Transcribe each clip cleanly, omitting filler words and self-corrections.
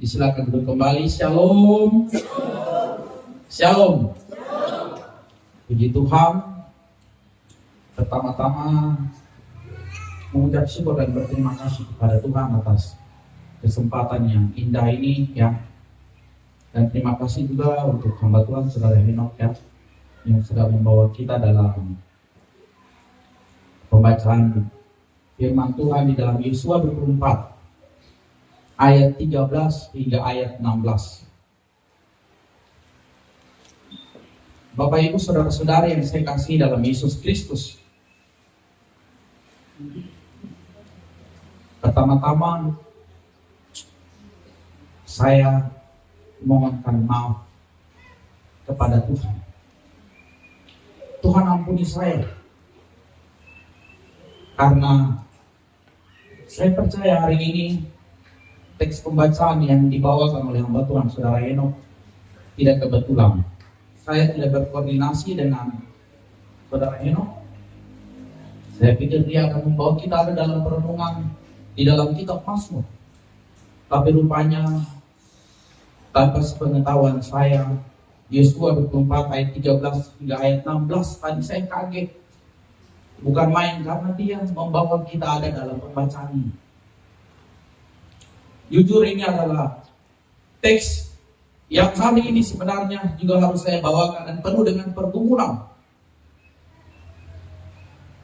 Disilakan duduk kembali. Shalom. Shalom. Puji Tuhan. Pertama-tama mengucap syukur dan berterima kasih kepada Tuhan atas kesempatan yang indah ini ya. Dan terima kasih juga untuk hamba Tuhan Saudara Henok ya, yang sudah membawa kita dalam pembacaan firman Tuhan di dalam Yosua 24 ayat 13 hingga ayat 16. Bapak Ibu Saudara-saudara yang saya kasih dalam Yesus Kristus, pertama-tama saya mohonkan maaf kepada Tuhan. Tuhan ampuni saya, karena saya percaya hari ini teks pembacaan yang dibawakan oleh hamba Tuhan Saudara Henok tidak kebetulan. Saya tidak berkoordinasi dengan Saudara Henok. Saya pikir dia akan membawa kita ada dalam perenungan di dalam kitab Mazmur. Tapi rupanya tanpa sepengetahuan saya, Yosua 24 ayat 13 hingga ayat 16 tadi saya kaget. Bukan main, karena dia membawa kita ada dalam pembacaan ini. Jujur ini adalah teks yang hari ini sebenarnya juga harus saya bawakan dan penuh dengan pergumulan.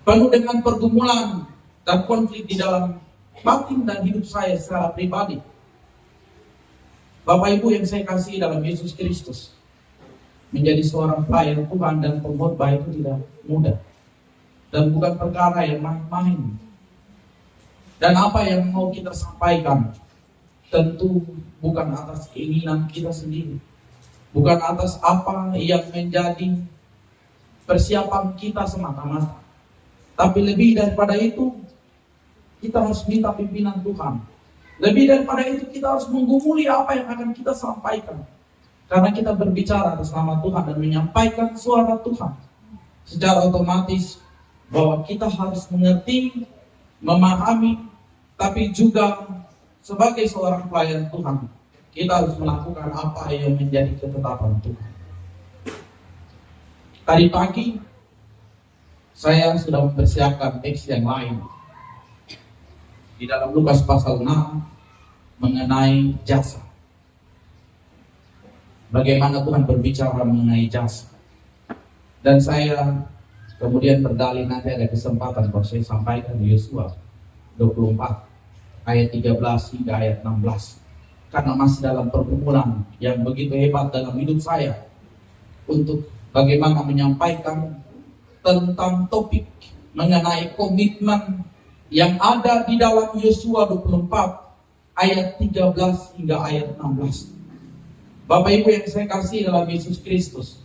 Penuh dengan pergumulan dan konflik di dalam batin dan hidup saya secara pribadi. Bapak Ibu yang saya kasih dalam Yesus Kristus, menjadi seorang pelayan Tuhan dan pengkhotbah itu tidak mudah. Dan bukan perkara yang main-main. Dan apa yang mau kita sampaikan tentu bukan atas keinginan kita sendiri, bukan atas apa yang menjadi persiapan kita semata-mata, tapi lebih daripada itu kita harus minta pimpinan Tuhan. Lebih daripada itu kita harus menggumuli apa yang akan kita sampaikan, karena kita berbicara atas nama Tuhan dan menyampaikan suara Tuhan. Secara otomatis bahwa kita harus mengerti, memahami, tapi juga sebagai seorang pelayan Tuhan, kita harus melakukan apa yang menjadi ketetapan Tuhan. Tadi pagi, saya sudah mempersiapkan teks yang lain di dalam Lukas pasal 6 mengenai jasa. Bagaimana Tuhan berbicara mengenai jasa. Dan saya kemudian berdalih nanti ada kesempatan kalau saya sampaikan di Yosua 24 ayat 13 hingga ayat 16. Karena masih dalam pergumulan yang begitu hebat dalam hidup saya untuk bagaimana menyampaikan tentang topik mengenai komitmen yang ada di dalam Yosua 24 ayat 13 hingga ayat 16. Bapak Ibu yang saya kasih dalam Yesus Kristus,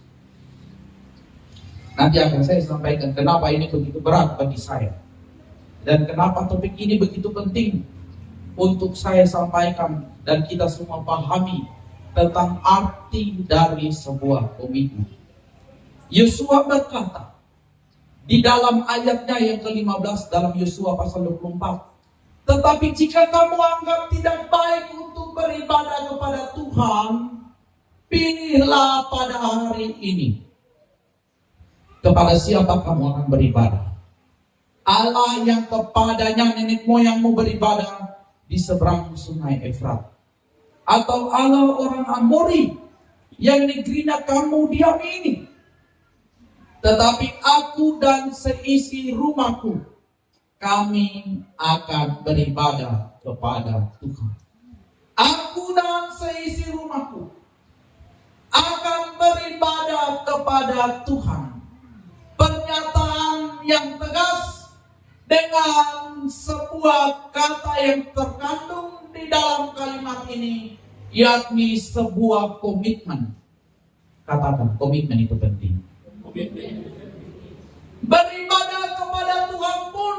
nanti akan saya sampaikan kenapa ini begitu berat bagi saya dan kenapa topik ini begitu penting untuk saya sampaikan dan kita semua pahami tentang arti dari sebuah komitmen. Yosua berkata di dalam ayatnya yang ke-15 dalam Yosua pasal 24, tetapi jika kamu anggap tidak baik untuk beribadah kepada Tuhan, pilihlah pada hari ini kepada siapa kamu akan beribadah. Allah yang kepadanya nenek moyangmu beribadah di seberang sungai Efrat, atau Allah orang Amori yang negerinya kamu diam ini. Tetapi aku dan seisi rumahku, kami akan beribadah kepada Tuhan. Aku dan seisi rumahku akan beribadah kepada Tuhan. Pernyataan yang tegas dengan sebuah kata yang terkandung di dalam kalimat ini, yakni sebuah komitmen. Katakan, komitmen itu penting. Beribadah kepada Tuhan pun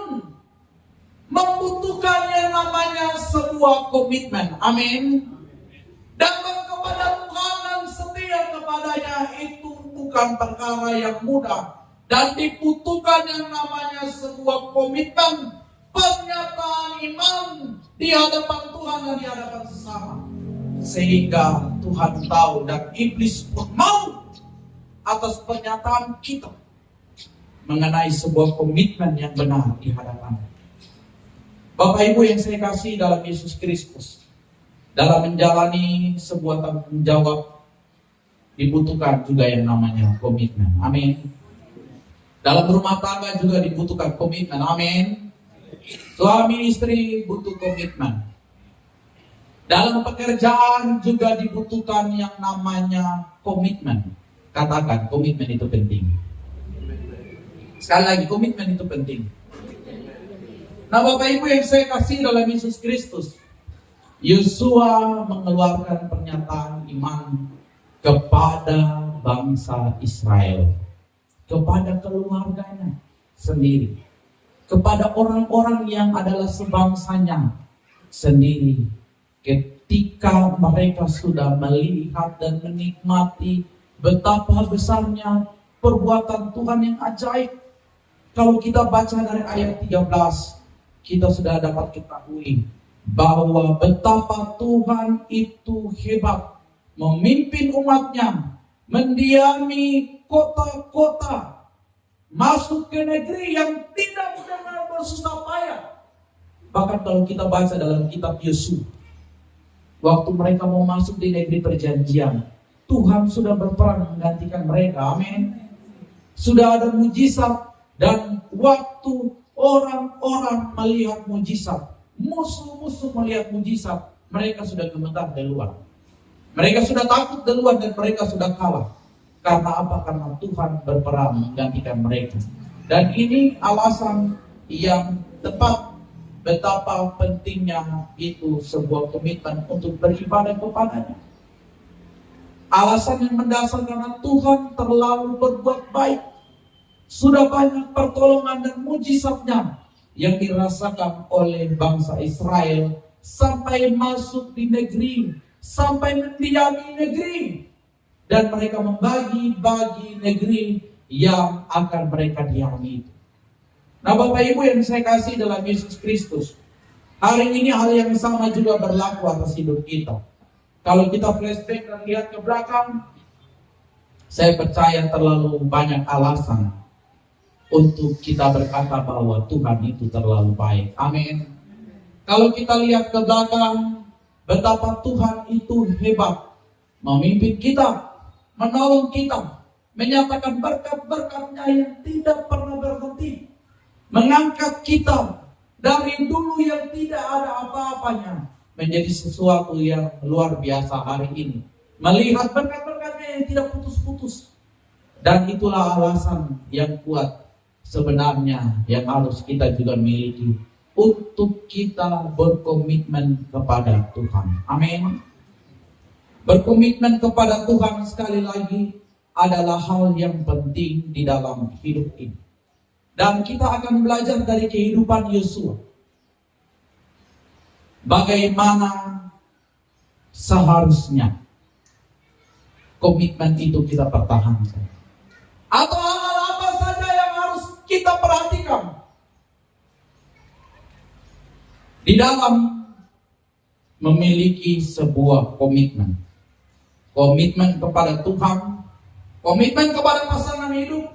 membutuhkan yang namanya sebuah komitmen. Amin. Datang kepada Tuhan dan setia kepadanya itu bukan perkara yang mudah. Dan dibutuhkan yang namanya sebuah komitmen, pernyataan iman di hadapan Tuhan dan di hadapan sesama. Sehingga Tuhan tahu dan iblis pun mau atas pernyataan kita mengenai sebuah komitmen yang benar di hadapan. Bapak Ibu yang saya kasih dalam Yesus Kristus, dalam menjalani sebuah tanggung jawab dibutuhkan juga yang namanya komitmen. Amin. Dalam rumah tangga juga dibutuhkan komitmen. Amin. Suami istri butuh komitmen. Dalam pekerjaan juga dibutuhkan yang namanya komitmen. Katakan, komitmen itu penting. Sekali lagi, komitmen itu penting. Nah, Bapak Ibu yang saya kasih dalam Yesus Kristus, Yosua mengeluarkan pernyataan iman kepada bangsa Israel, kepada keluarganya sendiri, kepada orang-orang yang adalah sebangsanya sendiri. Ketika mereka sudah melihat dan menikmati betapa besarnya perbuatan Tuhan yang ajaib. Kalau kita baca dari ayat 13, kita sudah dapat ketahui bahwa betapa Tuhan itu hebat, memimpin umatnya, mendiami kota-kota, masuk ke negeri yang tidak benar bersusah payah. Bahkan kalau kita baca dalam kitab Yosua, waktu mereka mau masuk di negeri perjanjian, Tuhan sudah berperan menggantikan mereka. Amin. Sudah ada mujizat, dan waktu orang-orang melihat mujizat, musuh-musuh melihat mujizat, mereka sudah gemetar duluan. Mereka sudah takut duluan dan mereka sudah kalah. Karena apa? Karena Tuhan berperan menggantikan mereka. Dan ini alasan yang tepat betapa pentingnya itu sebuah komitmen untuk beribadah kepadanya. Alasan yang mendasar karena Tuhan terlalu berbuat baik. Sudah banyak pertolongan dan mujizatnya yang dirasakan oleh bangsa Israel sampai masuk di negeri, sampai mendiami negeri. Dan mereka membagi-bagi negeri yang akan mereka diami itu. Nah, Bapak Ibu yang saya kasih dalam Yesus Kristus, hari ini hal yang sama juga berlaku atas hidup kita. Kalau kita flashback dan lihat ke belakang, saya percaya terlalu banyak alasan untuk kita berkata bahwa Tuhan itu terlalu baik. Amin. Kalau kita lihat ke belakang, betapa Tuhan itu hebat, memimpin kita, menolong kita, menyatakan berkat-berkat-Nya yang tidak pernah berhenti, mengangkat kita dari dulu yang tidak ada apa-apanya menjadi sesuatu yang luar biasa hari ini. Melihat berkat-berkat-Nya yang tidak putus-putus. Dan itulah alasan yang kuat sebenarnya yang harus kita juga miliki untuk kita berkomitmen kepada Tuhan. Amin. Berkomitmen kepada Tuhan sekali lagi adalah hal yang penting di dalam hidup ini. Dan kita akan belajar dari kehidupan Yosua. Bagaimana seharusnya komitmen itu kita pertahankan. Atau hal apa saja yang harus kita perhatikan di dalam memiliki sebuah komitmen. Komitmen kepada Tuhan, komitmen kepada pasangan hidup,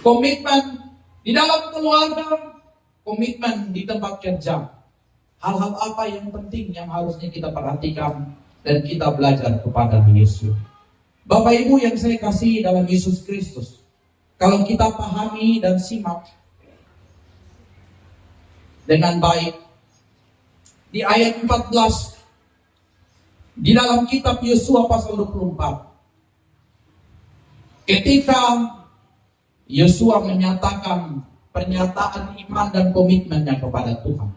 komitmen di dalam keluarga, komitmen di tempat kerja. Hal-hal apa yang penting yang harusnya kita perhatikan dan kita belajar kepada Yesus. Bapak Ibu yang saya kasih dalam Yesus Kristus, kalau kita pahami dan simak dengan baik, di ayat 14 di dalam kitab Yosua pasal 24, ketika Yosua menyatakan pernyataan iman dan komitmennya kepada Tuhan,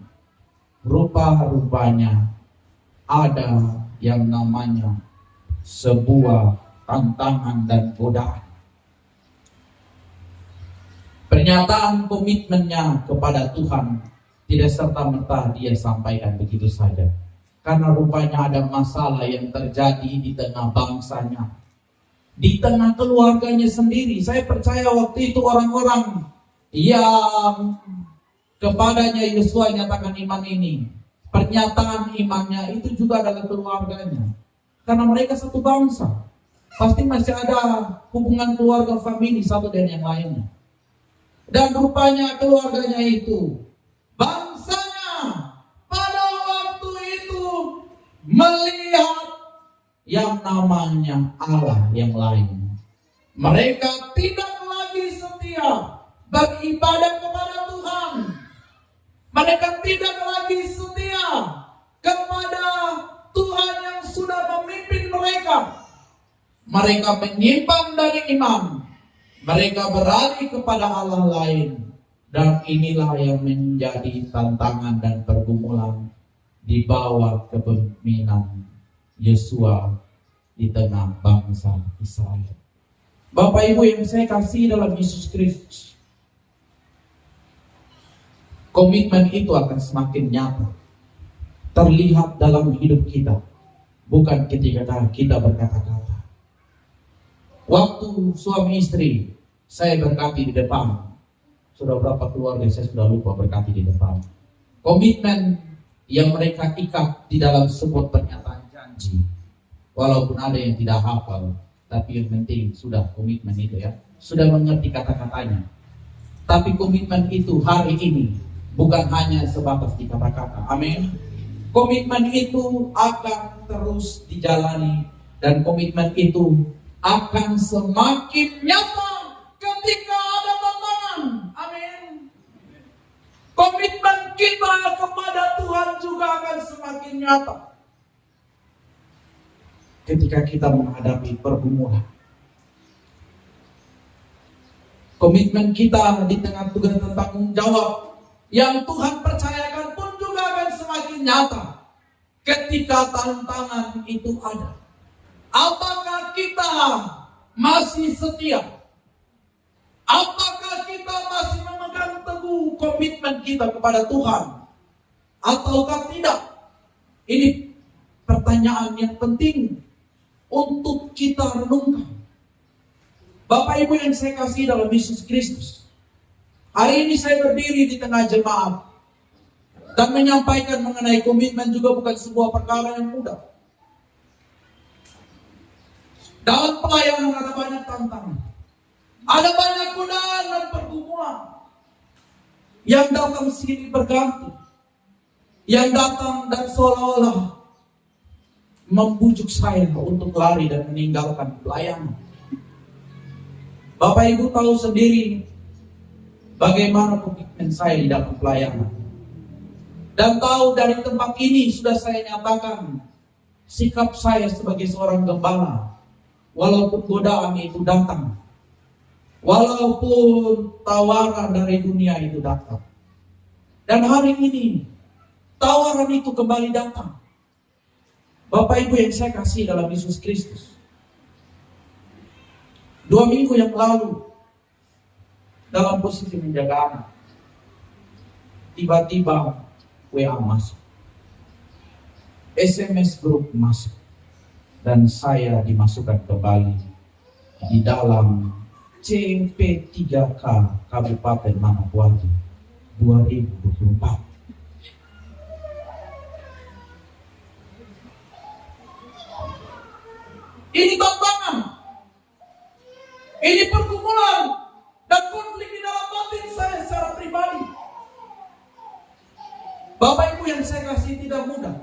rupa-rupanya ada yang namanya sebuah tantangan dan godaan. Pernyataan komitmennya kepada Tuhan tidak serta-merta dia sampaikan begitu saja. Karena rupanya ada masalah yang terjadi di tengah bangsanya, di tengah keluarganya sendiri. Saya percaya waktu itu orang-orang yang kepadanya Yosua nyatakan iman ini, pernyataan imannya itu juga adalah keluarganya. Karena mereka satu bangsa. Pasti masih ada hubungan keluarga famili satu dengan yang lainnya. Dan rupanya keluarganya itu, bangsanya pada waktu itu melihat yang namanya Allah yang lain. Mereka tidak lagi setia beribadah kepada Tuhan. Mereka tidak lagi setia kepada Tuhan yang sudah memimpin mereka. Mereka menyimpang dari iman. Mereka beralih kepada Allah lain. Dan inilah yang menjadi tantangan dan pergumulan di bawah kepemimpinan Yosua di tengah bangsa Israel. Bapak Ibu yang saya kasih dalam Yesus Kristus, komitmen itu akan semakin nyata, terlihat dalam hidup kita, bukan ketika kita berkata-kata. Waktu suami istri, saya berkati di depan. Sudah berapa keluarga saya sudah lupa berkati di depan. Komitmen yang mereka ikat di dalam sebuah pernyataan janji. Walaupun ada yang tidak hafal, tapi yang penting sudah komitmen itu ya. Sudah mengerti kata-katanya. Tapi komitmen itu hari ini bukan hanya sebatas di kata-kata. Amin. Komitmen itu akan terus dijalani. Dan komitmen itu akan semakin nyata ketika ada tantangan. Amin. Komitmen kita kepada Tuhan juga akan semakin nyata ketika kita menghadapi pergumulan. Komitmen kita di tengah tugas dan tanggung jawab yang Tuhan percayakan pun juga akan semakin nyata ketika tantangan itu ada. Apakah kita masih setia? Apakah kita masih memegang teguh komitmen kita kepada Tuhan? Ataukah tidak? Ini pertanyaan yang penting untuk kita renungkan. Bapak Ibu yang saya kasih dalam Yesus Kristus, hari ini saya berdiri di tengah jemaat dan menyampaikan mengenai komitmen juga bukan sebuah perkara yang mudah. Dalam pelayanan ada banyak tantangan. Ada banyak godaan dan pergumulan. Yang datang silih berganti. Yang datang dan seolah-olah membujuk saya untuk lari dan meninggalkan pelayanan. Bapak Ibu tahu sendiri bagaimana komitmen saya di dalam pelayanan. Dan tahu dari tempat ini sudah saya nyatakan sikap saya sebagai seorang gembala. Walaupun godaan itu datang, walaupun tawaran dari dunia itu datang, dan hari ini tawaran itu kembali datang. Bapak Ibu yang saya kasih dalam Yesus Kristus, 2 minggu yang lalu dalam posisi menjaga anak, tiba-tiba WA masuk, SMS grup masuk, dan saya dimasukkan kembali di dalam CP3K Kabupaten Manokwari 2024. Ini tantangan, ini pergumulan dan konflik di dalam batin saya secara pribadi. Bapak Ibu yang saya kasih, tidak mudah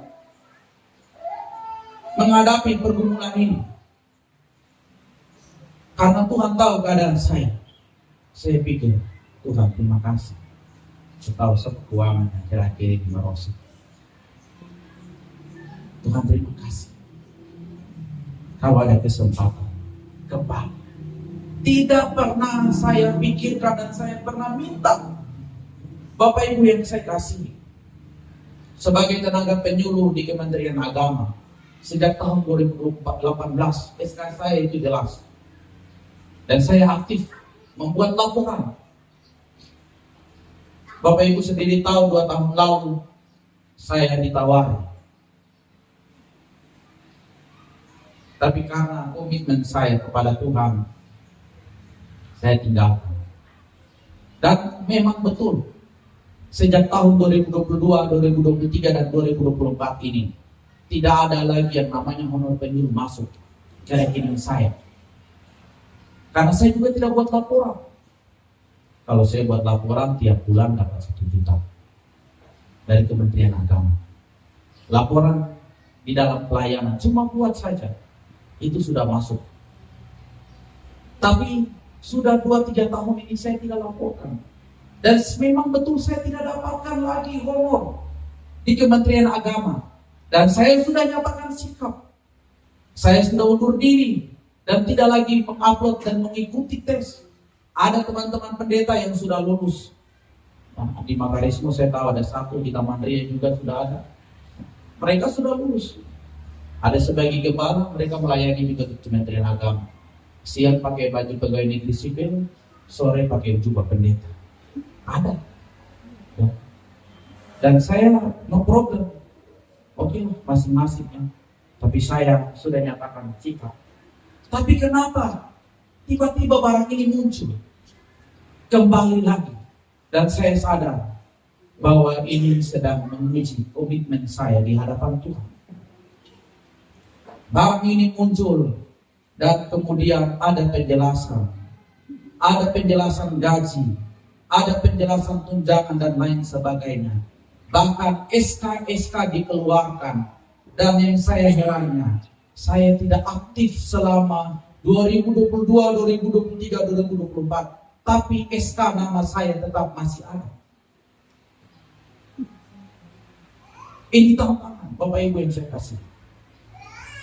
menghadapi pergumulan ini. Karena Tuhan tahu keadaan saya. Saya pikir, Tuhan terima kasih. Tahu sebab keuangan yang kira-kira di Marosi. Tuhan terima kasih. Kalau ada kesempatan kembali. Tidak pernah saya pikirkan dan saya pernah minta. Bapak Ibu yang saya kasih, sebagai tenaga penyuluh di Kementerian Agama, sejak tahun 2018, SK saya itu jelas. Dan saya aktif membuat laporan. Bapak Ibu sendiri tahu 2 tahun lalu saya ditawari. Tapi karena komitmen saya kepada Tuhan, saya tinggalkan. Dan memang betul, sejak tahun 2022, 2023, dan 2024 ini, tidak ada lagi yang namanya honor penyuluh masuk ke rekening saya. Karena saya juga tidak buat laporan. Kalau saya buat laporan tiap bulan dapat 1 juta dari Kementerian Agama. Laporan di dalam pelayanan cuma buat saja, itu sudah masuk. Tapi sudah 2-3 tahun ini saya tidak laporkan. Dan memang betul saya tidak dapatkan lagi honor di Kementerian Agama. Dan saya sudah nyatakan sikap. Saya sudah undur diri dan tidak lagi mengupload dan mengikuti tes. Ada teman-teman pendeta yang sudah lulus. Nah, di Makarismo saya tahu ada satu, di Taman Ria juga sudah ada. Mereka sudah lulus. Ada sebagai gembala, mereka melayani juga di Kementerian Agama. Siang pakai baju pegawai negeri sipil, sore pakai jubah pendeta. Ada. Ya. Dan saya no problem. Oke, masing-masing ya. Tapi saya sudah nyatakan sikap. Tapi kenapa tiba-tiba barang ini muncul kembali lagi? Dan saya sadar bahwa ini sedang menguji komitmen saya di hadapan Tuhan. Barang ini muncul dan kemudian ada penjelasan. Ada penjelasan gaji, ada penjelasan tunjangan dan lain sebagainya. Bahkan SK-SK dikeluarkan. Dan yang saya herannya, saya tidak aktif selama 2022, 2023, 2024. Tapi SK nama saya tetap masih ada. Ini tantangan Bapak Ibu yang saya kasih.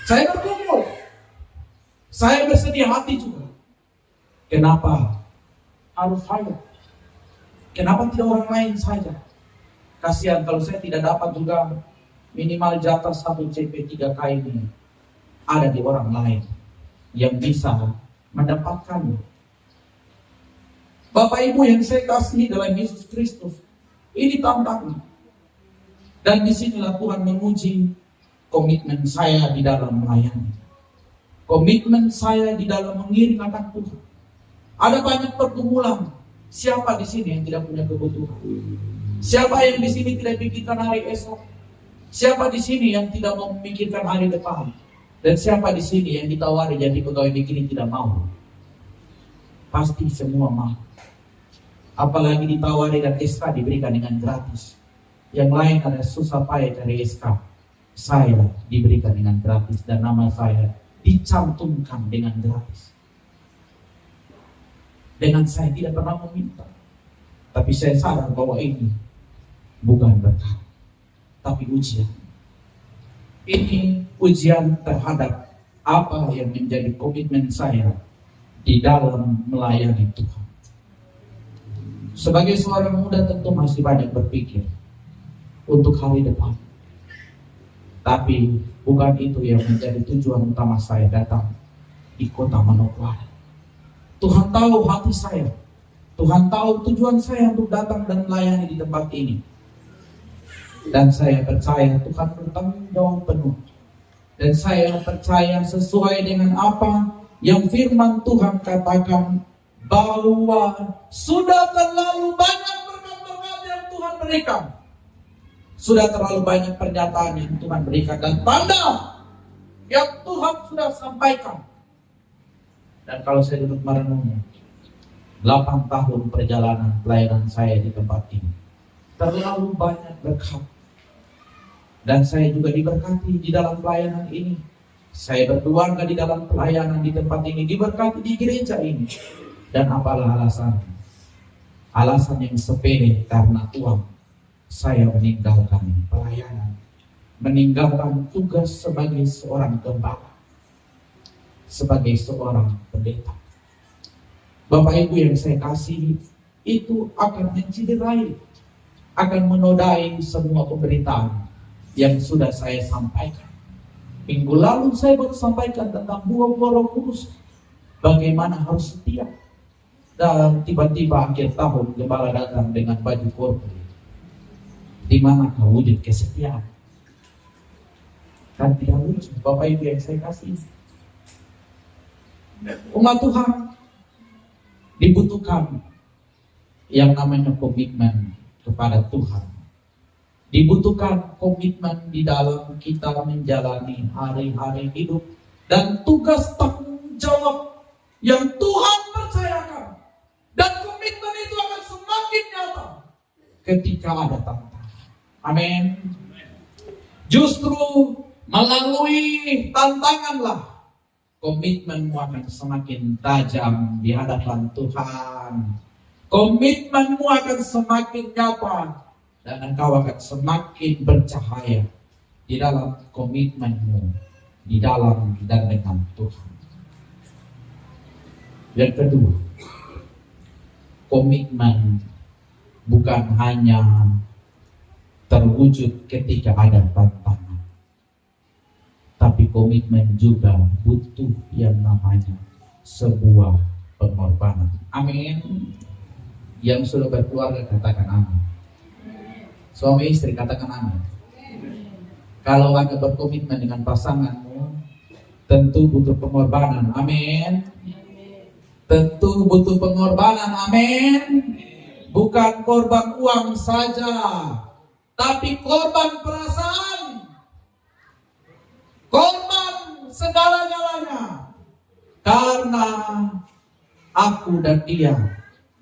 Saya bergumul. Saya bersedih hati juga. Kenapa harus saya? Kenapa tidak orang lain saja? Kasihan kalau saya tidak dapat juga minimal jatah 1 CP3K ini ada di orang lain yang bisa mendapatkannya. Bapak Ibu yang saya kasih dalam Yesus Kristus, ini tantangan. Dan disinilah Tuhan menguji komitmen saya di dalam melayani. Komitmen saya di dalam mengiring anak Tuhan. Ada banyak pergumulan. Siapa di sini yang tidak punya kebutuhan? Siapa yang di sini tidak pikirkan hari esok? Siapa di sini yang tidak mau memikirkan hari depan? Dan siapa di sini yang ditawari jadi pegawai negeri tidak mau? Pasti semua mau. Apalagi ditawari dan SK diberikan dengan gratis. Yang lain ada susah payah dari SK. Saya diberikan dengan gratis dan nama saya dicantumkan dengan gratis. Dengan saya tidak pernah meminta. Tapi saya sadar bahwa ini bukan berkat, tapi ujian. Ini ujian terhadap apa yang menjadi komitmen saya di dalam melayani Tuhan. Sebagai seorang muda tentu masih banyak berpikir untuk hari depan. Tapi bukan itu yang menjadi tujuan utama saya datang di kota Manokwari. Tuhan tahu hati saya. Tuhan tahu tujuan saya untuk datang dan melayani di tempat ini. Dan saya percaya Tuhan bertanggung jawab penuh. Dan saya percaya sesuai dengan apa yang firman Tuhan katakan, bahwa sudah terlalu banyak berkat-berkat yang Tuhan berikan. Sudah terlalu banyak pernyataan yang Tuhan berikan dan tanda yang Tuhan sudah sampaikan. Dan kalau saya duduk merenungnya, 8 tahun perjalanan pelayanan saya di tempat ini, terlalu banyak berkat. Dan saya juga diberkati di dalam pelayanan ini. Saya berkeluarga di dalam pelayanan di tempat ini, diberkati di gereja ini. Dan apalah alasan? Alasan yang sepele, karena uang. Saya meninggalkan pelayanan, meninggalkan tugas sebagai seorang gembala, sebagai seorang pendeta. Bapak Ibu yang saya kasih, itu akan menciderai, akan menodai semua pemberitaan yang sudah saya sampaikan. Minggu lalu saya baru sampaikan tentang buah-buah Roh Kudus, bagaimana harus setia. Dan tiba-tiba akhir tahun gembala datang dengan baju korporat. Di mana wujud kesetiaan? Kan tidak lucu, Bapak Ibu yang saya kasih. Umat Tuhan dibutuhkan yang namanya komitmen kepada Tuhan Dibutuhkan komitmen di dalam kita menjalani hari-hari hidup dan tugas tanggung jawab yang Tuhan percayakan. Dan komitmen itu akan semakin nyata ketika ada tantangan. Amin. Justru melalui tantanganlah komitmenmu akan semakin tajam di hadapan Tuhan. Komitmenmu akan semakin nyata dan engkau akan semakin bercahaya di dalam komitmenmu, di dalam dan dengan Tuhan. Yang kedua, komitmen bukan hanya terwujud ketika ada tantangan, tapi komitmen juga butuh yang namanya sebuah pengorbanan. Amin. Yang sudah berkeluarga katakan amin. Suami istri katakan amin. Kalau Anda berkomitmen dengan pasanganmu, tentu butuh pengorbanan. Amin. Tentu butuh pengorbanan. Amin. Bukan korban uang saja, tapi korban perasaan, korban segala-galanya. Karena aku dan dia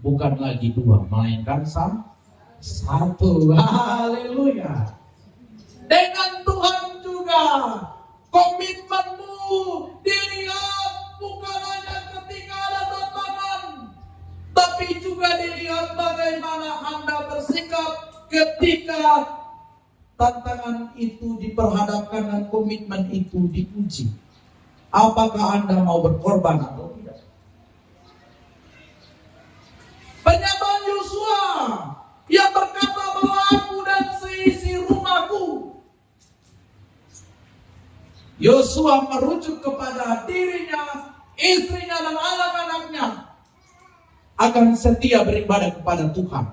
bukan lagi dua, melainkan satu. Haleluya. Dengan Tuhan juga komitmenmu dilihat bukan hanya ketika ada tantangan, tapi juga dilihat bagaimana Anda bersikap ketika tantangan itu diperhadapkan dan komitmen itu diuji. Apakah Anda mau berkorban atau tidak? Pernyataan Yosua yang berkata bahwa aku dan seisi rumahku. Yosua merujuk kepada dirinya, istrinya dan anak-anaknya akan setia beribadah kepada Tuhan.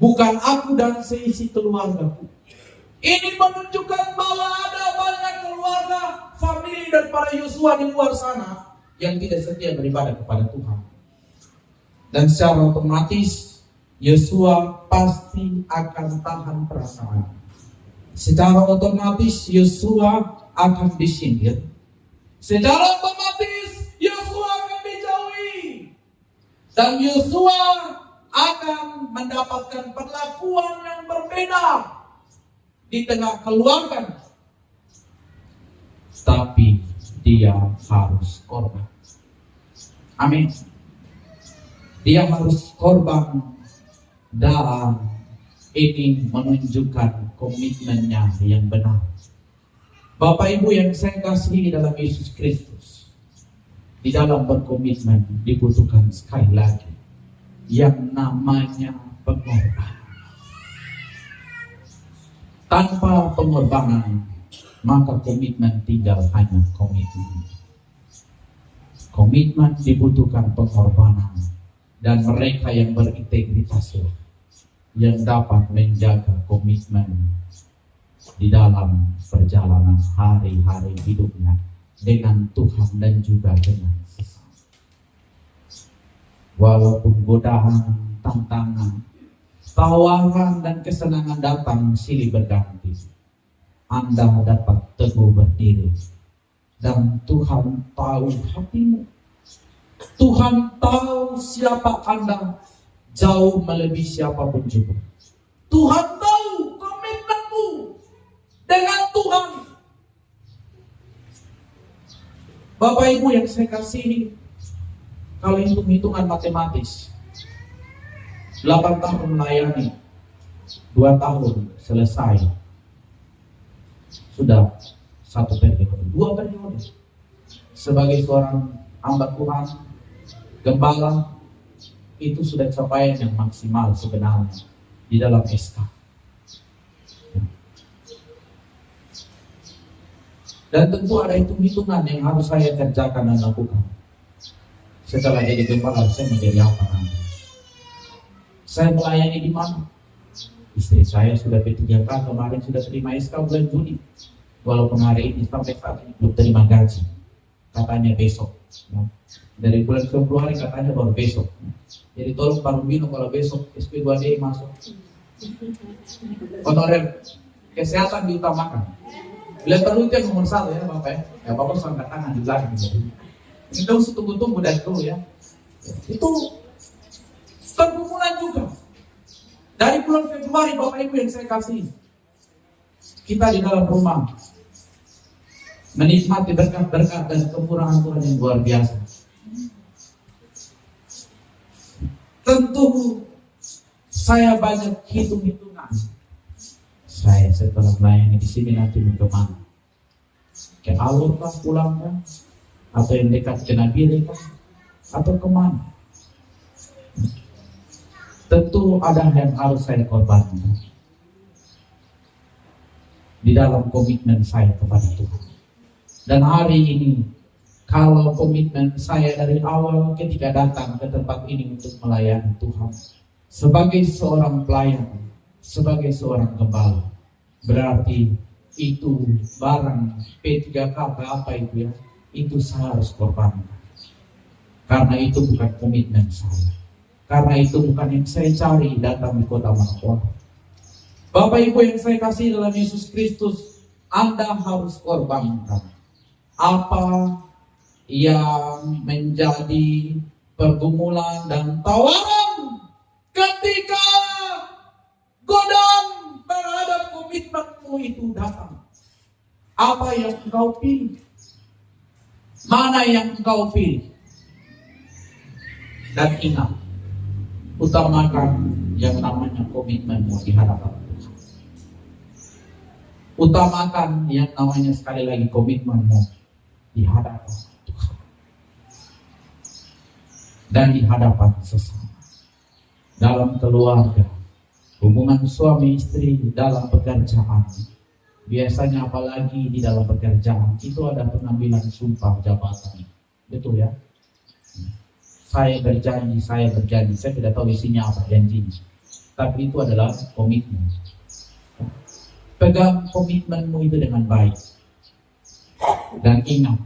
Bukan aku dan seisi keluargaku. Ini menunjukkan bahwa ada banyak keluarga, famili daripada Yosua di luar sana yang tidak setia beribadah kepada Tuhan. Dan secara otomatis Yosua pasti akan tahan perasaan. Secara otomatis Yosua akan disindir. Secara otomatis Yosua akan dijauhi. Dan Yosua akan mendapatkan perlakuan yang berbeda di tengah keluarga. Tapi dia harus korban. Amin. Dia harus korban, dan ini menunjukkan komitmennya yang benar. Bapak Ibu yang saya kasihi dalam Yesus Kristus, di dalam berkomitmen dibutuhkan sekali lagi yang namanya pengorbanan. Tanpa pengorbanan, maka komitmen tinggal hanya komitmen. Komitmen dibutuhkan pengorbanan, dan mereka yang berintegritas yang dapat menjaga komitmen di dalam perjalanan hari-hari hidupnya dengan Tuhan dan juga dengan sesama. Walaupun godaan, tantangan, tawaran dan kesenangan datang silih berganti, Anda dapat teguh berdiri. Dan Tuhan tahu hatimu. Tuhan tahu siapa Anda jauh melebihi siapapun juga. Tuhan tahu komitmenmu dengan Tuhan. Bapak Ibu yang saya kasihi, kalau hitung-hitungan matematis, 8 tahun melayani, 2 tahun selesai, sudah 1 periode, 2 periode. Sebagai seorang hamba Tuhan, gembala, itu sudah capaian yang maksimal sebenarnya di dalam SK. Dan tentu ada hitung-hitungan yang harus saya kerjakan dan lakukan. Setelah jadi gembala, saya menjadi apa nanti? Saya melayani di mana? Istri saya sudah P3K, kemarin sudah terima SK bulan Juni. Walaupun hari ini sampai saat ini belum terima gaji. Katanya besok. Dari bulan Februari katanya baru besok. Jadi tolong Pak Rubino kalau besok SP2D masuk, Honorer kesehatan diutamakan. Bila perlu itu yang nomor 1 ya Bapak ya. Ya Bapak usah angkat tangan di belakang. Itu usah tunggu-tunggu dari dulu ya. Itu pergumulan juga. Dari bulan Februari Bapak Ibu yang saya kasih, kita di dalam rumah menikmati berkat-berkat dan kemurahan Tuhan yang luar biasa. Tentu saya banyak hitung-hitungan. Saya setelah melayani di sini nanti mau kemana? Ke Alur kah pulang kah? Atau yang dekat ke Nabire kah? Atau kemana? Tentu ada yang harus saya korbankan di dalam komitmen saya kepada Tuhan. Dan hari ini, kalau komitmen saya dari awal ketika datang ke tempat ini untuk melayani Tuhan, sebagai seorang pelayan, sebagai seorang gembala, berarti itu barang P3K apa itu ya, itu saya harus korbankan. Karena itu bukan komitmen saya. Karena itu bukan yang saya cari datang di kota Manokwari. Bapak Ibu yang saya kasih dalam Yesus Kristus, Anda harus korbankan apa yang menjadi pergumulan dan tawaran ketika godaan terhadap komitmenmu itu datang. Apa yang engkau pilih? Mana yang engkau pilih? Dan ingat, utamakan yang namanya komitmenmu di hadapan Tuhan. Utamakan yang namanya sekali lagi komitmenmu di hadapan Tuhan dan di hadapan sesama. Dalam keluarga, hubungan suami istri, dalam pekerjaan, biasanya apalagi di dalam pekerjaan itu ada pengambilan sumpah jabatan. Betul ya? Saya berjanji, saya tidak tahu isinya apa janjinya, tapi itu adalah komitmen. Pegang komitmenmu itu dengan baik. Dan ingat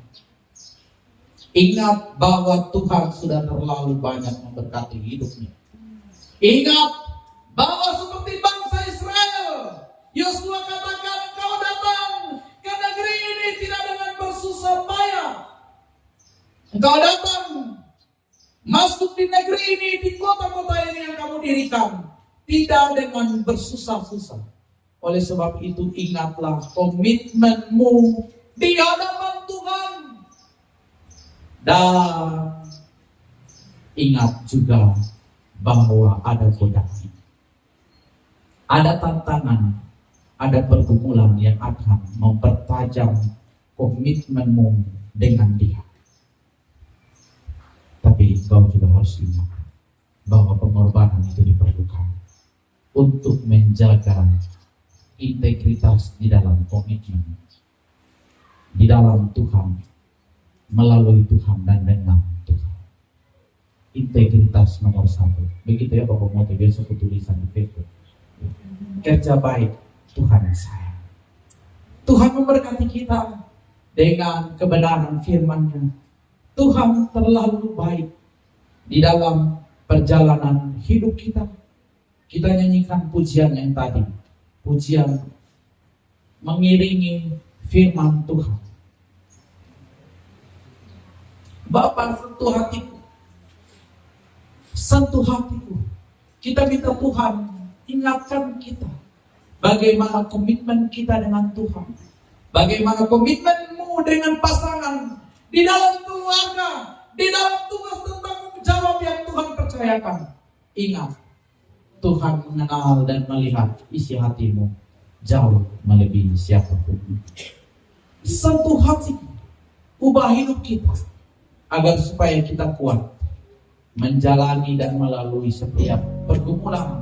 bahwa Tuhan sudah terlalu banyak memberkati hidupnya. Ingat bahwa seperti bangsa Israel, Yosua katakan, engkau datang ke negeri ini tidak dengan bersusah payah. Engkau datang masuk di negeri ini, di kota-kota ini yang kamu dirikan, tidak dengan bersusah-susah. Oleh sebab itu ingatlah komitmenmu di hadapan Tuhan. Dan ingat juga bahwa ada godaan, ada tantangan, ada pergumulan yang akan mempertajam komitmenmu dengan Dia. Tapi kau juga harus ingat bahwa pengorbanan itu diperlukan untuk menjaga integritas di dalam komitmen, di dalam Tuhan, melalui Tuhan dan dengan Tuhan. Integritas nomor 1. Begitu ya Bapak Mote, besok tulisan di Facebook. Kerja baik, Tuhan yang sayang. Tuhan memberkati kita dengan kebenaran firman-Nya. Tuhan terlalu baik di dalam perjalanan hidup kita. Kita nyanyikan pujian yang tadi, pujian mengiringi firman Tuhan. Bapa, sentuh hatiku, sentuh hatiku. Kita minta Tuhan ingatkan kita bagaimana komitmen kita dengan Tuhan, bagaimana komitmenmu dengan pasangan, di dalam keluarga, di dalam tugas dan tanggung jawab yang Tuhan percayakan. Ingat, Tuhan mengenal dan melihat isi hatimu jauh melebihi siapapun. Sentuh hati, ubah hidup kita agar supaya kita kuat menjalani dan melalui setiap pergumulan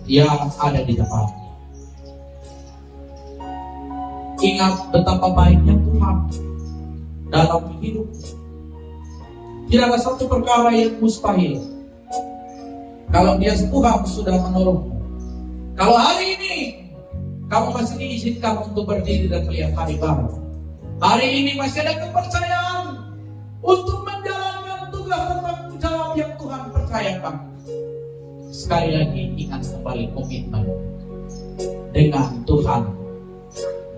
yang ada di depan. Ingat betapa baiknya Tuhan dalam hidup. Tidak ada satu perkara yang mustahil kalau Dia Tuhan sudah menolongmu. Kalau hari ini kamu masih diizinkan untuk berdiri dan melihat hari baru, hari ini masih ada kepercayaan untuk menjalankan tugas dan tanggung jawab yang Tuhan percayakan. Sekali lagi ingat kembali komitmen dengan Tuhan,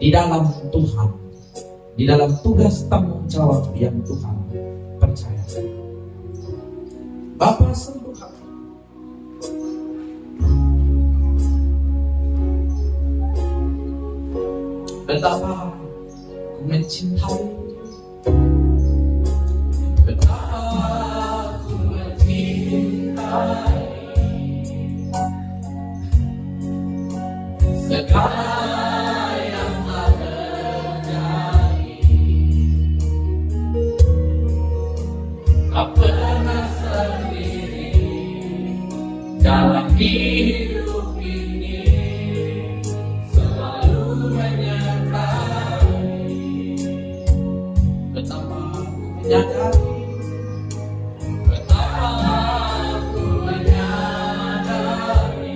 di dalam Tuhan, di dalam tugas tanggung jawab yang Tuhan percayakan. Bapa sembuh hati. Betapa ku mencintai, betapa ku mencintai segala yang telah terjadi. Tak pernah sendiri dalam hidup ini, selalu menyertai. Betapa ku menyadari, betapa ku menyadari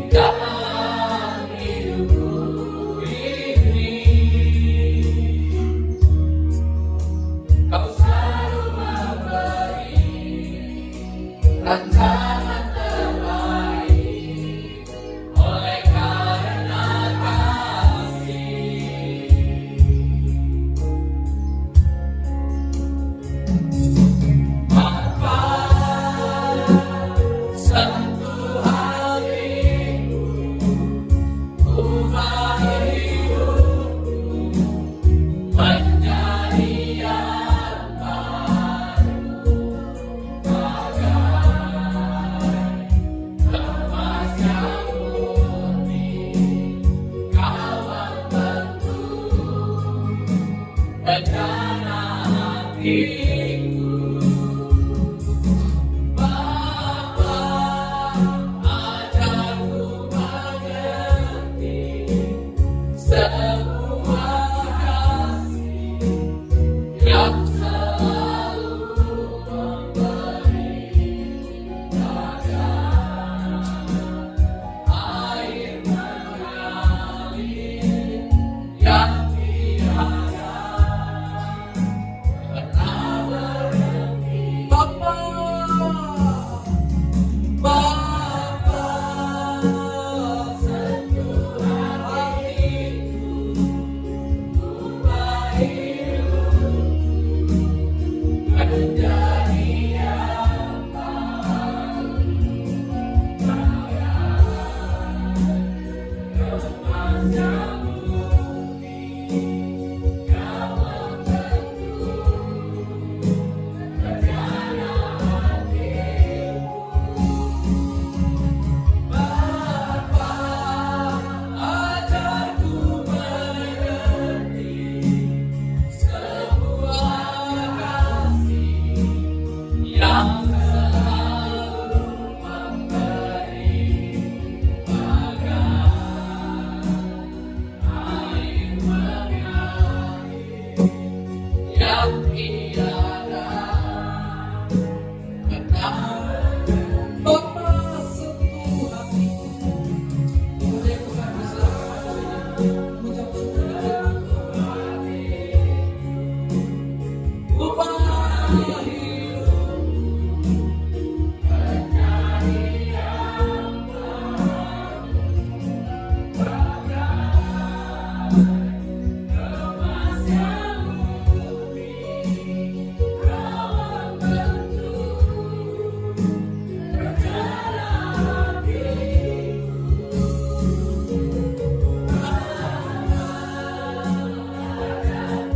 dalam hidupku ini, Kau selalu memberi rancangan terbaik oleh karena kasih. Maka sentuh hatiku, ubah hidupku menjadi yang baru, bagai emas yang murni. Kau membentuk rencana hatiku. Bapa, ajarku mengerti semua kasih yang selalu memberi bagai air mengalir yang tiada pernah berhenti. Bapa, Bapa, sentuh hatiku, ubah hidupku menjadi yang baru, bagai emas yang murni. Kau membentuk rencana hatiku. Bapa, ajarku mengerti semua kasih yang selalu memberi bagai air mengalir yang tiada pernah. Bapa, sentuh hatiku. Kemudian Tuhan bisa mengucap syukur ubah hidupku menjadi yang baru, bagai emas yang murni. Kau membentuk rencana hatiku.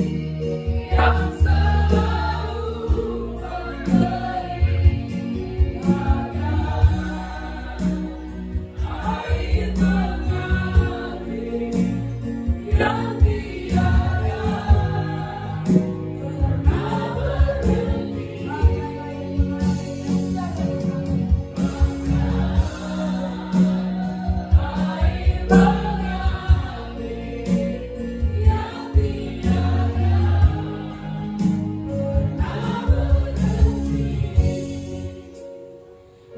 Semua kasih yang selalu memberi bagai air mengalir yang tiada pernah berhenti. Air mengalir yang tiada pernah berhenti.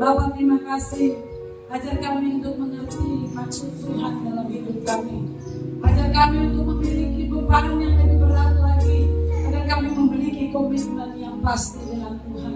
Bapak, terima kasih. Ajar kami untuk mengerti maksud Tuhan dalam hidup kami. Ajar kami untuk memiliki beban yang lebih berat lagi, agar kami memiliki komitmen yang pasti dengan Tuhan.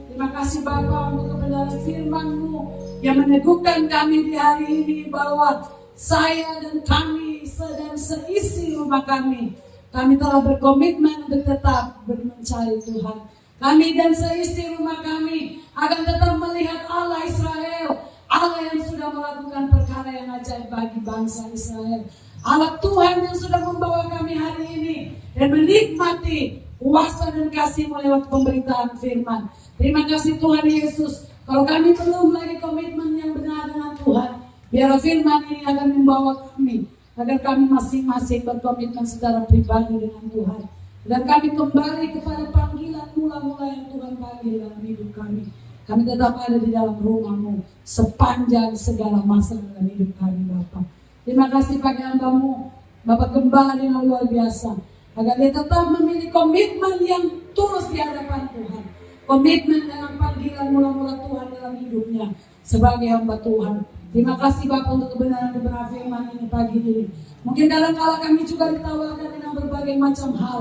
Terima kasih Bapa untuk kebenaran firman-Mu yang meneguhkan kami di hari ini bahwa saya dan kami dan seisi rumah kami telah berkomitmen untuk tetap mencari Tuhan. Kami dan seisi rumah kami akan tetap melihat Allah Israel, Allah yang sudah melakukan perkara yang ajaib bagi bangsa Israel, Allah Tuhan yang sudah membawa kami hari ini dan menikmati kuasa dan kasih-Mu lewat pemberitaan firman. Terima kasih Tuhan Yesus. Kalau kami belum lagi komitmen yang benar dengan Tuhan, biar firman ini akan membawa kami agar kami masing-masing berkomitmen secara pribadi dengan Tuhan. Dan kami kembali kepada panggilan mula-mula yang Tuhan panggil dalam hidup kami. Kami tetap ada di dalam rumah-Mu sepanjang segala masa dalam hidup kami Bapa. Terima kasih pagi hamba-Mu, Bapak Gembala yang luar biasa, agar dia tetap memiliki komitmen yang tulus di hadapan Tuhan. Komitmen dengan panggilan mula-mula Tuhan dalam hidupnya sebagai hamba Tuhan. Terima kasih Bapak untuk kebenaran firman ini pagi ini. Mungkin kadang-kala kami juga ditawarkan dengan berbagai macam hal.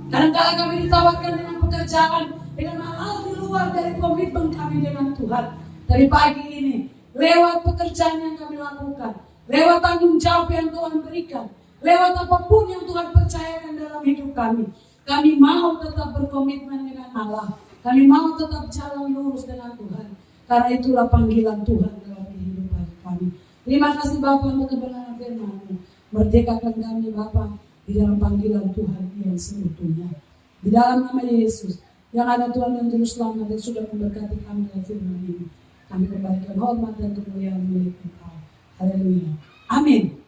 Kadang-kala kami ditawarkan dengan pekerjaan, dengan hal-hal di luar dari komitmen kami dengan Tuhan. Dari pagi ini, lewat pekerjaan yang kami lakukan, lewat tanggung jawab yang Tuhan berikan, lewat apapun yang Tuhan percayakan dalam hidup kami mau tetap berkomitmen dengan Allah. Kami mau tetap jalan lurus dengan Tuhan. Karena itulah panggilan Tuhan dalam kehidupan kami. Terima kasih Bapa untuk kebenaran firman-Mu. Merdekakan kami Bapa di dalam panggilan Tuhan yang seutuhnya. Di dalam nama Yesus, yang ada Tuhan yang terus selamat dan sudah memberkati kami dengan firman ini. Kami kembalikan hormat dan kemuliaan milik Engkau. Haleluya. Amin.